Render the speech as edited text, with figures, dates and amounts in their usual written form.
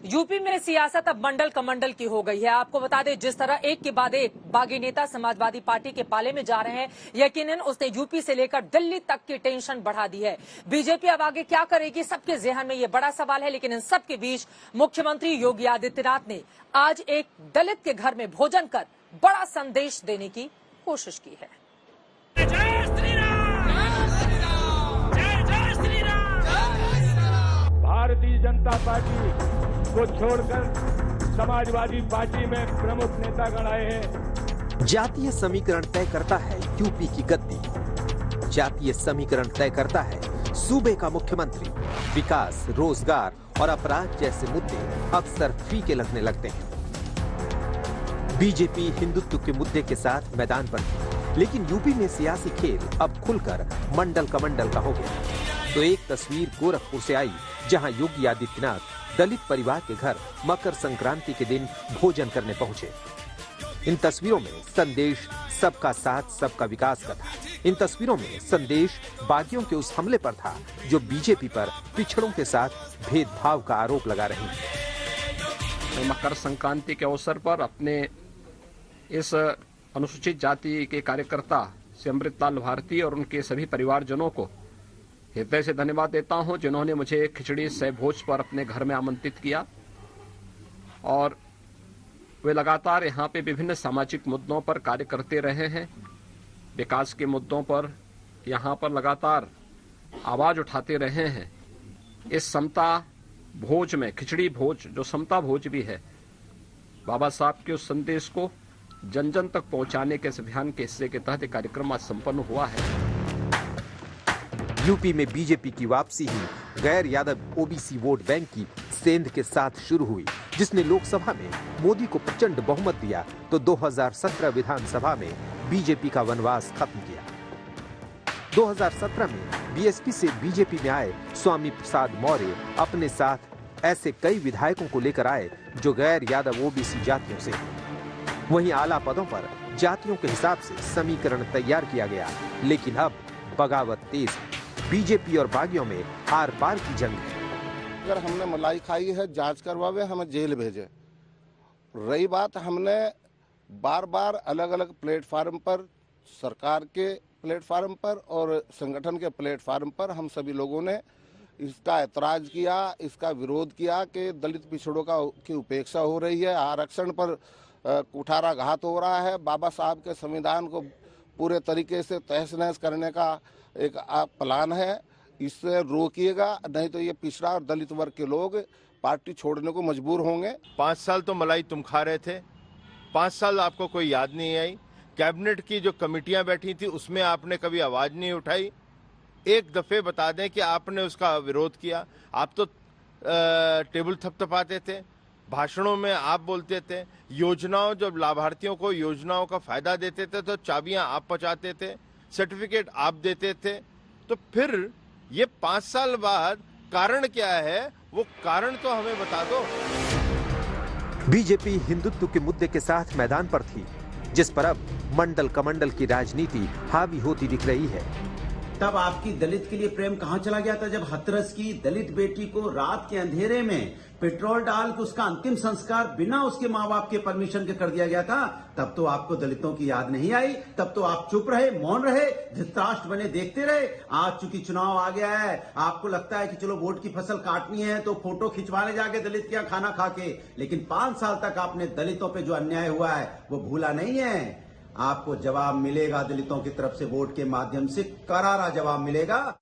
UP में सियासत अब मंडल कमंडल की हो गई है। आपको बता दें, जिस तरह एक के बाद एक बागी नेता समाजवादी पार्टी के पाले में जा रहे हैं, यकीनन उसने यूपी से लेकर दिल्ली तक की टेंशन बढ़ा दी है। बीजेपी अब आगे क्या करेगी, सबके जहन में यह बड़ा सवाल है। लेकिन इन सबके बीच मुख्यमंत्री योगी आदित्यनाथ ने आज एक दलित के घर में भोजन कर बड़ा संदेश देने की कोशिश की है। भारतीय जनता पार्टी को छोड़कर समाजवादी पार्टी में प्रमुख नेतागण आए हैं। जातीय समीकरण तय करता है यूपी की गद्दी। जातीय समीकरण तय करता है सूबे का मुख्यमंत्री। विकास, रोजगार और अपराध जैसे मुद्दे अक्सर फीके लगने लगते हैं। बीजेपी हिंदुत्व के मुद्दे के साथ मैदान पर थी, लेकिन यूपी में सियासी खेल अब खुलकर मंडल कमंडल का हो गया। तो एक तस्वीर गोरखपुर से आई, जहां योगी आदित्यनाथ दलित परिवार के घर मकर संक्रांति के दिन भोजन करने पहुंचे। इन तस्वीरों में संदेश सबका साथ सबका विकास का था। इन तस्वीरों में संदेश बागियों के उस हमले पर था जो बीजेपी पर पिछड़ों के साथ भेदभाव का आरोप लगा रही है। मकर संक्रांति के अवसर पर अपने इस अनुसूचित जाति के कार्यकर्ता से अमृतलाल भारती और उनके सभी परिवारजनों को हृदय से धन्यवाद देता हूं, जिन्होंने मुझे खिचड़ी सह भोज पर अपने घर में आमंत्रित किया। और वे लगातार यहां पे विभिन्न सामाजिक मुद्दों पर कार्य करते रहे हैं। विकास के मुद्दों पर यहां पर लगातार आवाज उठाते रहे हैं। इस समता भोज में, खिचड़ी भोज जो समता भोज भी है, बाबा साहब के उस संदेश को जन जन तक पहुंचाने के इस अभियान के हिस्से के तहत कार्यक्रम आज संपन्न हुआ है। यूपी में बीजेपी की वापसी ही गैर यादव ओबीसी वोट बैंक की सेंध के साथ शुरू हुई, जिसने लोकसभा में मोदी को प्रचंड बहुमत दिया तो 2017 विधानसभा में बीजेपी का वनवास खत्म किया। 2017 में बीएसपी से बीजेपी में आए स्वामी प्रसाद मौर्य अपने साथ ऐसे कई विधायकों को लेकर आए जो गैर यादव ओबीसी जातियों से। वहीं आला पदों पर जातियों के हिसाब से समीकरण तैयार किया गया, लेकिन अब बगावत तेज है। बीजेपी और बागियों में आर पार की जंग है। अगर हमने मलाई खाई है, जांच करवावे, हमें जेल भेजे। रही बात, हमने बार बार अलग अलग प्लेटफार्म पर, सरकार के प्लेटफार्म पर और संगठन के प्लेटफार्म पर हम सभी लोगों ने इसका ऐतराज किया, इसका विरोध किया कि दलित पिछड़ों की उपेक्षा हो रही है, आरक्षण पर कुठाराघात हो रहा है। बाबा साहब के संविधान को पूरे तरीके से तहस नहस करने का एक प्लान है, इससे रोकिएगा, नहीं तो ये पिछड़ा और दलित वर्ग के लोग पार्टी छोड़ने को मजबूर होंगे। 5 साल तो मलाई तुम खा रहे थे, 5 साल आपको कोई याद नहीं आई। कैबिनेट की जो कमेटियां बैठी थी उसमें आपने कभी आवाज नहीं उठाई। एक दफे बता दें कि आपने उसका विरोध किया। आप तो टेबल थपथपाते थे, भाषणों में आप बोलते थे, योजनाओं जब लाभार्थियों को योजनाओं का फायदा देते थे तो चाबियां आप पहुंचाते थे, सर्टिफिकेट आप देते थे। तो फिर ये 5 साल बाद कारण क्या है, वो कारण तो हमें बता दो। बीजेपी हिंदुत्व के मुद्दे के साथ मैदान पर थी, जिस पर अब मंडल कमंडल की राजनीति हावी होती दिख रही है। तब आपकी दलित के लिए प्रेम कहां चला गया था, जब हथरस की दलित बेटी को रात के अंधेरे में पेट्रोल डाल के उसका अंतिम संस्कार बिना उसके माँ बाप के परमिशन के कर दिया गया था। तब तो आपको दलितों की याद नहीं आई, तब तो आप चुप रहे, मौन रहे, धृतराष्ट्र बने देखते रहे। आज चूंकि चुनाव आ गया है, आपको लगता है कि चलो वोट की फसल काटनी है तो फोटो खिंचवाने जाके दलित के यहाँ खाना खा के, लेकिन 5 साल तक आपने दलितों पे जो अन्याय हुआ है वो भूला नहीं है। आपको जवाब मिलेगा, दलितों की तरफ से वोट के माध्यम से करारा जवाब मिलेगा।